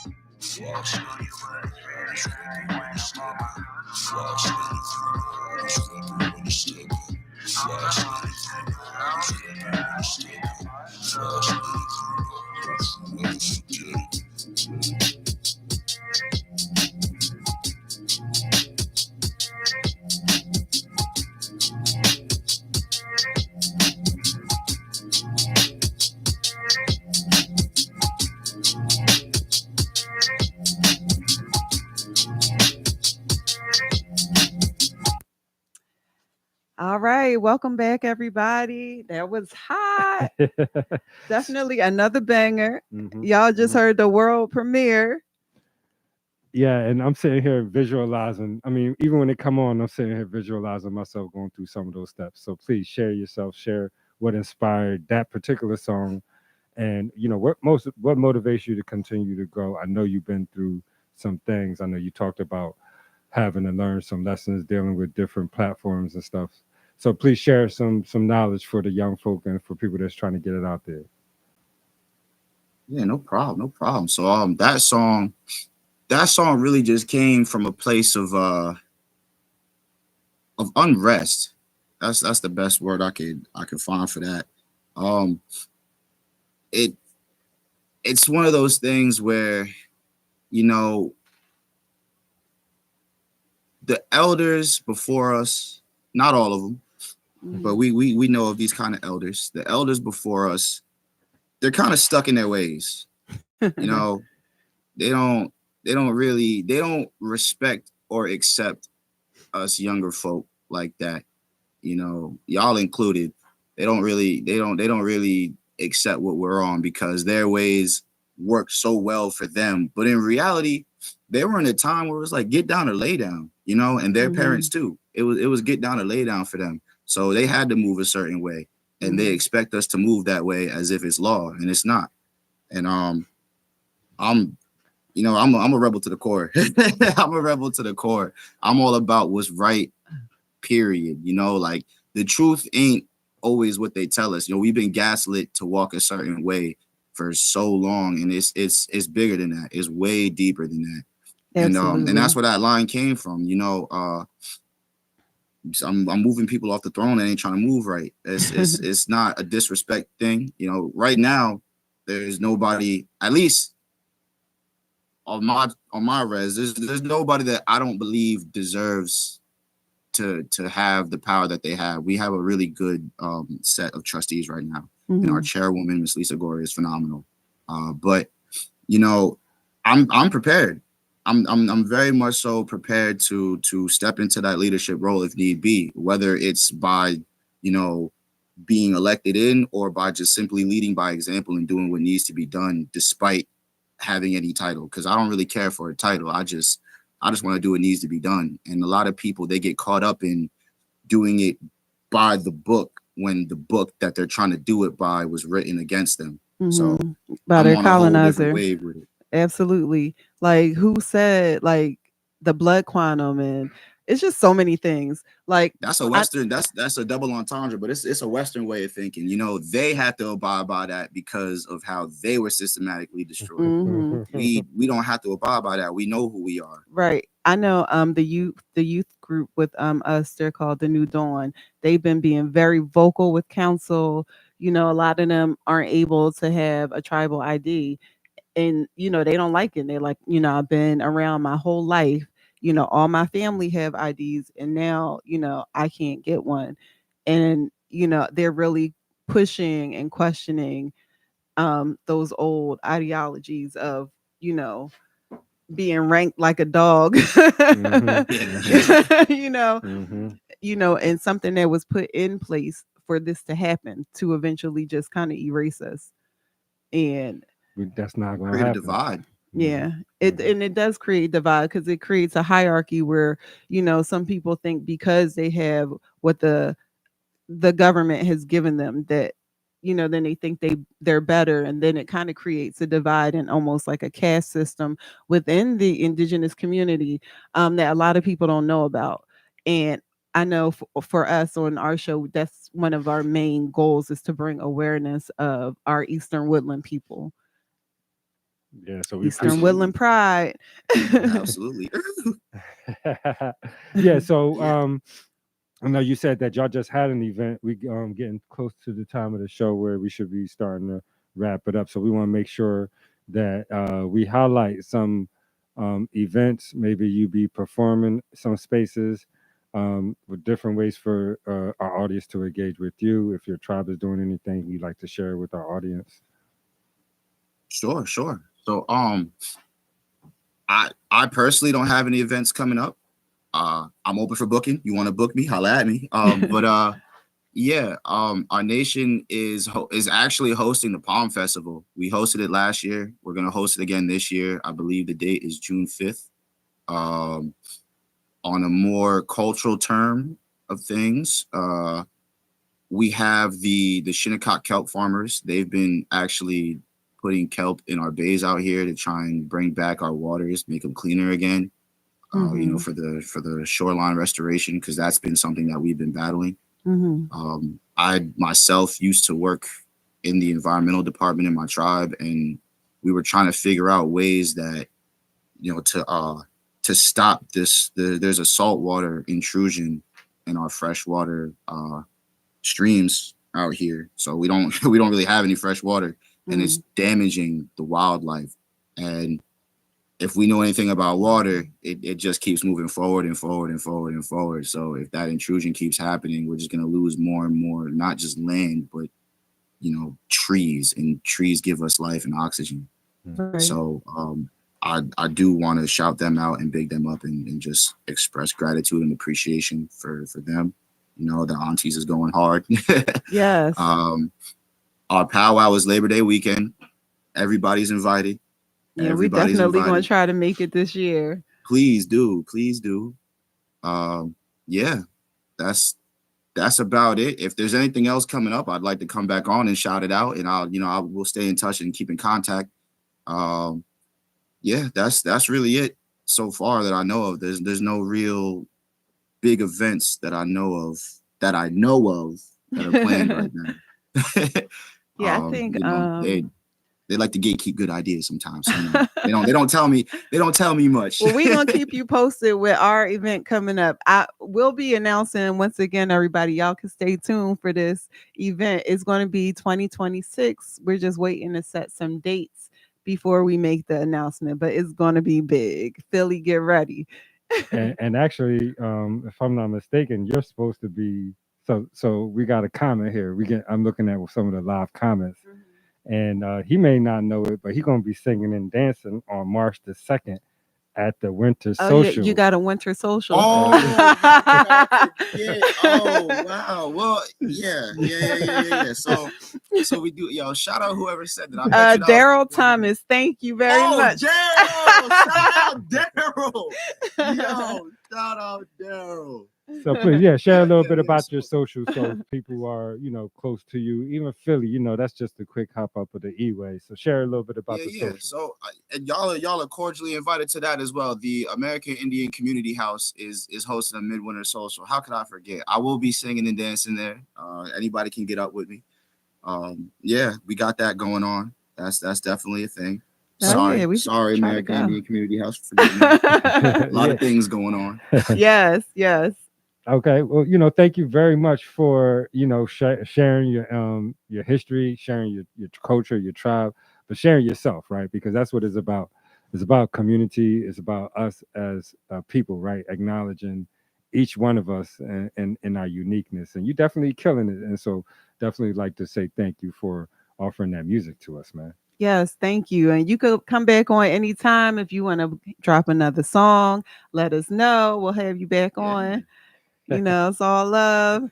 All right, welcome back, everybody. That was hot. Definitely another banger. Y'all just heard the world premiere. Yeah, and I'm sitting here visualizing. I mean, even when it come on, I'm sitting here visualizing myself going through some of those steps. So please share yourself, share what inspired that particular song, and what motivates you to continue to grow. I know you've been through some things. I know you talked about having to learn some lessons dealing with different platforms and stuff. So please share some knowledge for the young folk and for people that's trying to get it out there. Yeah, no problem. So that song really just came from a place of unrest. That's the best word I could find for that. It's one of those things where the elders before us, not all of them, but we know of these kind of elders. The elders before us, they're kind of stuck in their ways. They don't respect or accept us younger folk like that. Y'all included. They don't really accept what we're on because their ways work so well for them. But in reality, they were in a time where it was like get down or lay down, and their parents too. It was get down or lay down for them. So they had to move a certain way, and they expect us to move that way as if it's law, and it's not. And I'm a rebel to the core. I'm a rebel to the core. I'm all about what's right, period. Like the truth ain't always what they tell us. We've been gaslit to walk a certain way for so long, and it's bigger than that. It's way deeper than that. And that's where that line came from. I'm moving people off the throne that ain't trying to move right. It's not a disrespect thing. Right now there's nobody, at least on my res, there's nobody that I don't believe deserves to have the power that they have. We have a really good set of trustees right now, and our chairwoman, Miss Lisa Gore, is phenomenal. But I'm prepared. I'm very much so prepared to step into that leadership role if need be, whether it's by being elected in or by just simply leading by example and doing what needs to be done despite having any title, because I don't really care for a title. I just want to do what needs to be done. And a lot of people, they get caught up in doing it by the book when the book that they're trying to do it by was written against them. So by their colonizer. Wave with it. Absolutely. Like who said like the blood quantum, and it's just so many things. Like that's a Western, that's a double entendre, but it's a Western way of thinking. They had to abide by that because of how they were systematically destroyed. We don't have to abide by that. We know who we are. Right. I know the youth group with us, they're called the New Dawn. They've been being very vocal with council, a lot of them aren't able to have a tribal ID, and they don't like it. They're like, I've been around my whole life, all my family have IDs, and now I can't get one. And they're really pushing and questioning those old ideologies of being ranked like a dog. Mm-hmm. And something that was put in place for this to happen, to eventually just kind of erase us. And that's not going to create a happen. divide. Yeah, it does create divide, because it creates a hierarchy where some people think because they have what the government has given them, that then they think they're better, and then it kind of creates a divide and almost like a caste system within the indigenous community, that a lot of people don't know about. And I know for us on our show, that's one of our main goals, is to bring awareness of our Eastern Woodland people. Yeah, so we Eastern Woodland pride. Absolutely. Yeah, so I know you said that y'all just had an event. We getting close to the time of the show where we should be starting to wrap it up. So we want to make sure that we highlight some events. Maybe you be performing some spaces with different ways for our audience to engage with you. If your tribe is doing anything you'd like to share with our audience. Sure. So I personally don't have any events coming up. I'm open for booking. You want to book me? Holla at me. But yeah, our nation is actually hosting the Palm Festival. We hosted it last year. We're gonna host it again this year. I believe the date is June 5th. On a more cultural term of things, we have the Shinnecock kelp farmers. They've been actually putting kelp in our bays out here to try and bring back our waters, make them cleaner again. For the shoreline restoration, because that's been something that we've been battling. I myself used to work in the environmental department in my tribe, and we were trying to figure out ways that to stop this. There's a saltwater intrusion in our freshwater streams out here, so we don't really have any fresh water, and it's damaging the wildlife. And if we know anything about water, it just keeps moving forward and forward and forward and forward. So if that intrusion keeps happening, we're just going to lose more and more, not just land, but, trees, and trees give us life and oxygen. Right. So I do want to shout them out and big them up and just express gratitude and appreciation for them. The aunties is going hard. Yes. Our powwow is Labor Day weekend. Everybody's invited. Yeah, we definitely going to try to make it this year. Please do. Yeah, that's about it. If there's anything else coming up, I'd like to come back on and shout it out, and we'll stay in touch and keep in contact. Yeah, that's really it so far that I know of. There's no real big events that I know of that are planned right now. Yeah, I think they like to gatekeep good ideas sometimes. So, they don't tell me much. Well, we're gonna keep you posted with our event coming up. I will be announcing once again, everybody. Y'all can stay tuned for this event. It's going to be 2026. We're just waiting to set some dates before we make the announcement, but it's going to be big. Philly, get ready. and actually, if I'm not mistaken, you're supposed to be. So we got a comment here. I'm looking at some of the live comments. And he may not know it, but he's going to be singing and dancing on March the 2nd at the Winter Social. Yeah, you got a Winter Social. Oh, yeah. Oh, wow. Well, yeah. So we do. Yo, shout out whoever said that. Daryl Thomas. Thank you very much. Daryl! Shout out Daryl! Yo, shout out Daryl. So please, share a little bit about your social, so people who are, close to you, even Philly, that's just a quick hop up of the E-way. So share a little bit about the social. So and y'all are cordially invited to that as well. The American Indian Community House is hosting a midwinter social. How could I forget? I will be singing and dancing there. Anybody can get up with me. Yeah, we got that going on. That's definitely a thing. Sorry, American Indian Community House. A lot of things going on. Yes. Okay. Well, thank you very much for sharing your history, sharing your culture, your tribe, but sharing yourself, right? Because that's what it's about. It's about community. It's about us as people, right? Acknowledging each one of us and our uniqueness. And you definitely killing it. And so definitely like to say thank you for offering that music to us, man. Yes, thank you. And you could come back on anytime if you want to drop another song. Let us know. We'll have you back on. It's all love.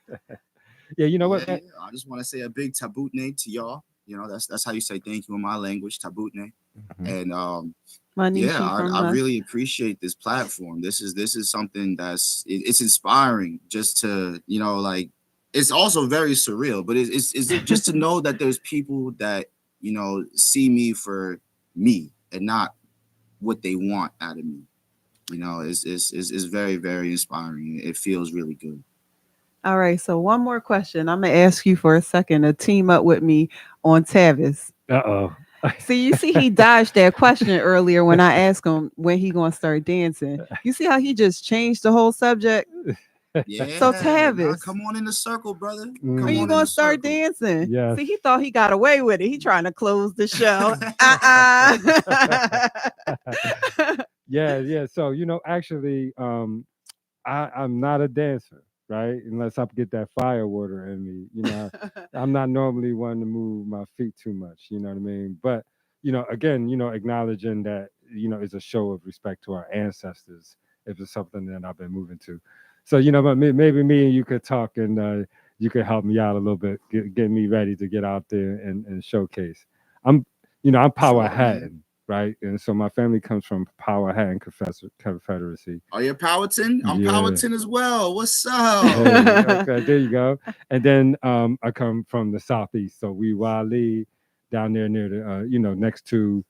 Yeah, you know Yeah, what, man? I just want to say a big tabutne to y'all. That's how you say thank you in my language, tabutne. And yeah, I really appreciate this platform. This is something it's inspiring just to, like, it's also very surreal, but it's just to know that there's people that, see me for me and not what they want out of me. It's very, very inspiring. It feels really good. All right. So one more question. I'm gonna ask you for a second to team up with me on Tavis. Uh-oh. See, he dodged that question earlier when I asked him when he gonna start dancing. You see how he just changed the whole subject? Yeah. So Tavis, come on in the circle, brother. when you gonna start dancing? Yes. See, he thought he got away with it. He trying to close the show. Yeah. So actually, I'm not a dancer, right? Unless I get that fire water in me. I'm not normally one to move my feet too much. You know what I mean? But again, acknowledging that is a show of respect to our ancestors. If it's something that I've been moving to, so but maybe me and you could talk and you could help me out a little bit, get me ready to get out there and showcase. I'm I'm Powhatan, right? And so my family comes from Powhatan Confederacy. Are you Powhatan? I'm Powhatan as well. What's up? Hey, okay, there you go. And then I come from the southeast, so we Wali down there near the next to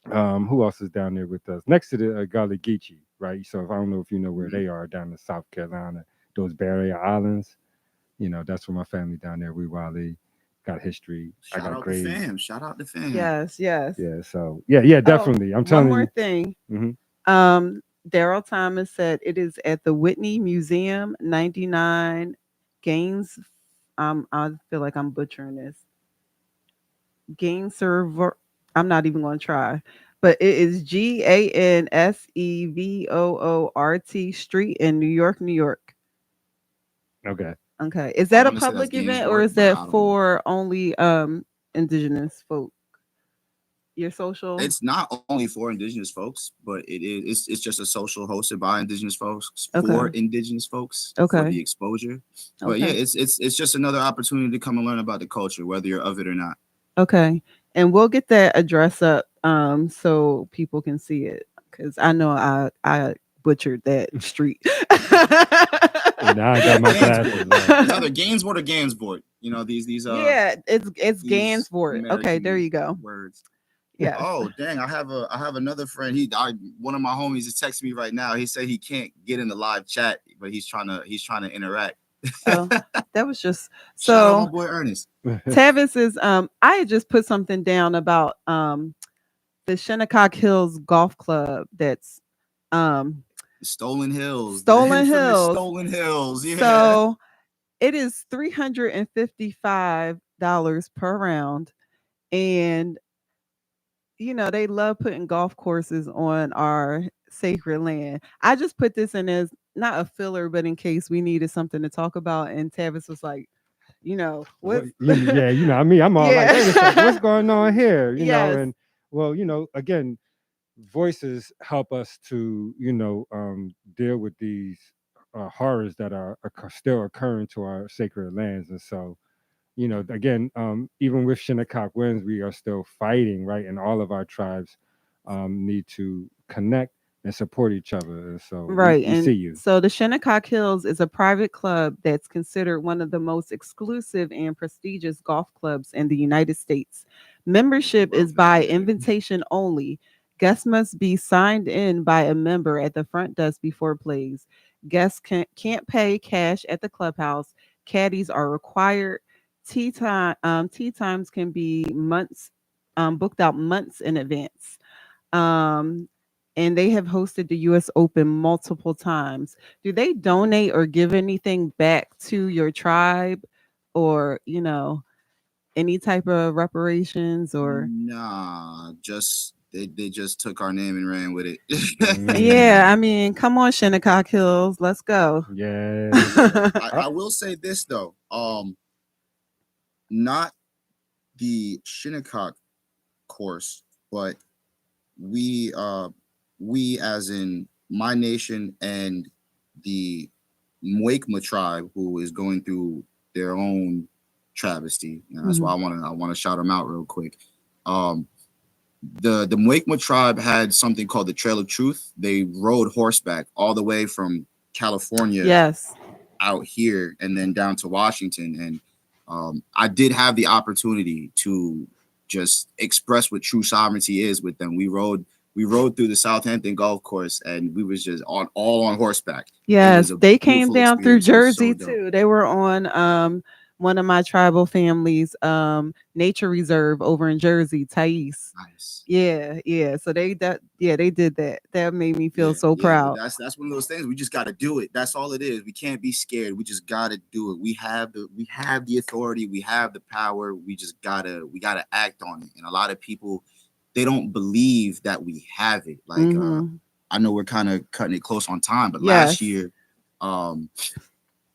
who else is down there with us? Next to the Gullah Geechee, right? So if I don't know if you know where they are down in South Carolina, those Barrier Islands, that's where my family down there. We Wali got history. Shout I got out grades. the fam. Shout out the fam. Yes. Yeah. So yeah, definitely. I'm telling you. One more thing. Daryl Thomas said it is at the Whitney Museum, 99 Gaines. I feel like I'm butchering this. Gainserver. I'm not even going to try, but it is GANSEVOORT Street in New York, New York. Okay. Okay. Is that a public event or is that for only indigenous folk? Your social? It's not only for indigenous folks, but it's just a social hosted by indigenous folks for indigenous folks for the exposure. But yeah, it's just another opportunity to come and learn about the culture, whether you're of it or not. Okay. And we'll get that address up so people can see it. Because I know I butchered that street. Now I got my glasses. It's either Gainsbourg or Gansport. These yeah, it's Gansport. Okay, there you go. Words. Yeah. Oh dang! I have another friend. One of my homies is texting me right now. He said he can't get in the live chat, but he's trying to interact. Oh, that was just so. Shout out my boy Ernest. Tavis is I had just put something down about the Shinnecock Hills Golf Club that's Stolen Hills. Stolen Hills. Stolen Hills. Yeah. So it is $355 per round, and they love putting golf courses on our sacred land. I just put this in as not a filler, but in case we needed something to talk about. And Tavis was like, what? Yeah, I mean, I'm all like, wait a second, what's going on here? Yes. And well, again, voices help us to, deal with these horrors that are still occurring to our sacred lands. And so, again, even with Shinnecock Winds, we are still fighting, right? And all of our tribes need to connect and support each other. And so right. we see you. So the Shinnecock Hills is a private club that's considered one of the most exclusive and prestigious golf clubs in the United States. Membership is by invitation only. Guests must be signed in by a member at the front desk before plays. Guests can't pay cash at the clubhouse. Caddies are required. Tea times can be months, booked out months in advance. and they have hosted the US Open multiple times. Do they donate or give anything back to your tribe, or, any type of reparations or? Nah, just they just took our name and ran with it. Yeah, I mean, come on, Shinnecock Hills, let's go. Yeah. I will say this though, not the Shinnecock course, but we as in my nation and the Mwekma tribe, who is going through their own travesty. And that's why I want to shout them out real quick. The Mwekma tribe had something called the Trail of Truth. They rode horseback all the way from California, Yes, out here, and then down to Washington. And I did have the opportunity to just express what true sovereignty is with them. We rode through the Southampton golf course, and we was just all on horseback. yes, they came down through Jersey so too. They were on one of my tribal families nature reserve over in Jersey, Thais. Nice. Yeah. So they did that. That made me feel so But proud. that's one of those things. We just got to do it. That's all it is. We can't be scared. We just got to do it. We have the authority. We have the power. We gotta act on it. And a lot of people, they don't believe that we have it. Like I know we're kind of cutting it close on time, but last year,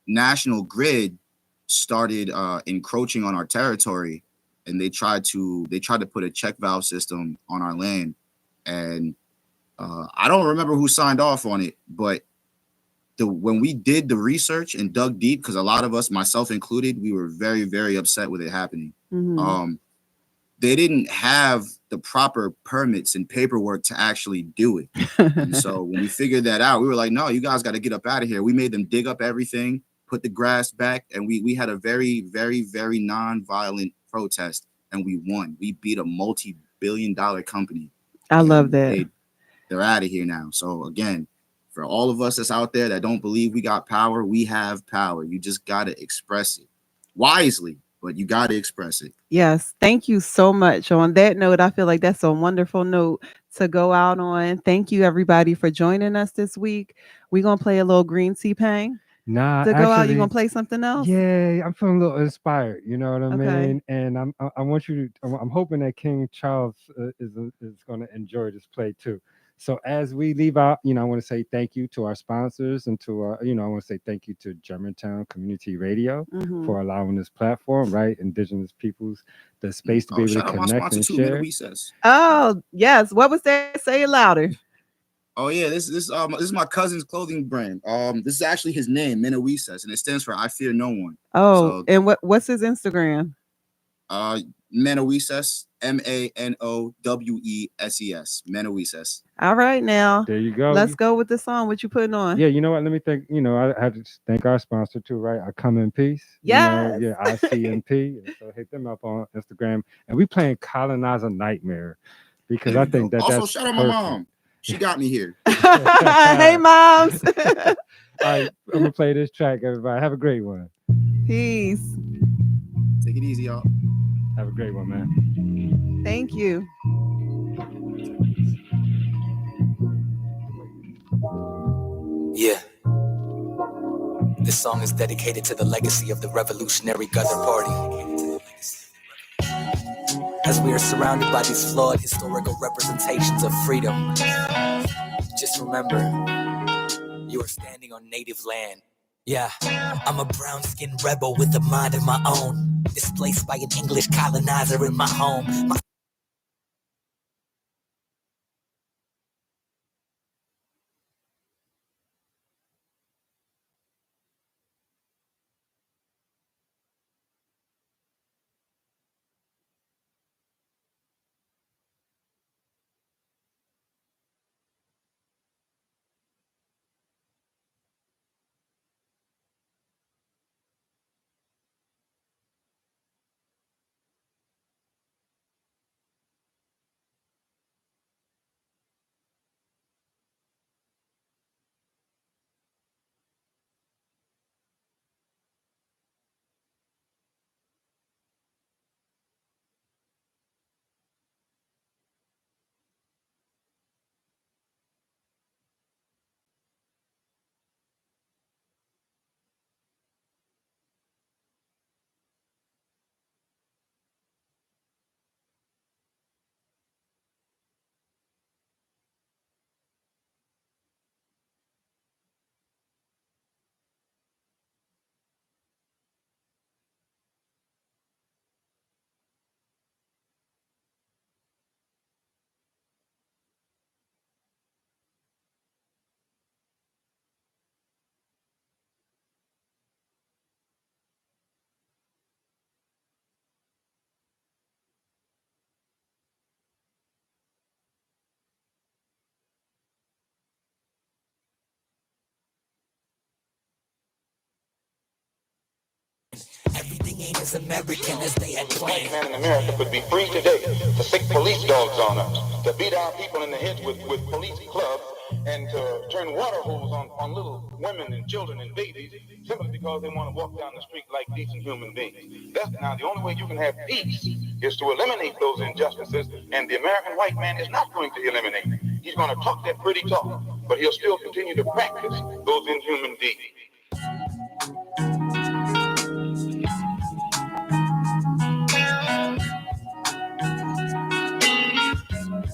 National Grid started encroaching on our territory, and they tried to put a check valve system on our land. And I don't remember who signed off on it, but when we did the research and dug deep, because a lot of us, myself included, we were very, very upset with it happening. They didn't have the proper permits and paperwork to actually do it. And so when we figured that out, we were like, no, you guys got to get up out of here. We made them dig up everything, put the grass back, and we had a very, very, very non-violent protest, and we won. We beat a multi-billion-dollar company. I love that. They're out of here now. So again, for all of us that's out there that don't believe we got power, we have power. You just got to express it wisely, but you got to express it. Yes. Thank you so much. On that note, I feel like that's a wonderful note to go out on. Thank you, everybody, for joining us this week. We're going to play a little Green Tea Pang. Nah, to go out, you gonna play something else? Yeah, I'm feeling a little inspired. You know what I Okay. mean? And I want you to. I'm hoping that King Charles is going to enjoy this play too. So as we leave out, I want to say thank you to our sponsors and to our, I want to say thank you to Germantown Community Radio for allowing this platform, right? Indigenous peoples, the space to be able to connect and share. Oh yes, what was that? Say it louder. Oh yeah, this is my cousin's clothing brand. This is actually his name, Menowises, and it stands for I Fear No One. Oh, so, and what's his Instagram? Menowises, Manowes, Menowises. All right, now there you go. Let's go with the song. What you putting on? Yeah, you know what? Let me thank. I had to thank our sponsor too, right? I Come in Peace. Yes. ICMP. So hit them up on Instagram, and we playing Colonizer Nightmare because I think that also that's shout out my mom. She got me here. Hey, moms. All right, I'm gonna play this track, everybody. Have a great one. Peace. Take it easy, y'all. Have a great one, man. Thank you. Yeah. This song is dedicated to the legacy of the Revolutionary Gather Party. As we are surrounded by these flawed historical representations of freedom, just remember, you are standing on native land. Yeah, I'm a brown-skinned rebel with a mind of my own, displaced by an English colonizer in my home. Everything ain't as American as they had planned. Man in America could be free today to stick police dogs on us, to beat our people in the head with police clubs, and to turn water hoses on little women and children and babies simply because they want to walk down the street like decent human beings. Now, the only way you can have peace is to eliminate those injustices, and the American white man is not going to eliminate. He's going to talk that pretty talk, but he'll still continue to practice those inhuman deeds.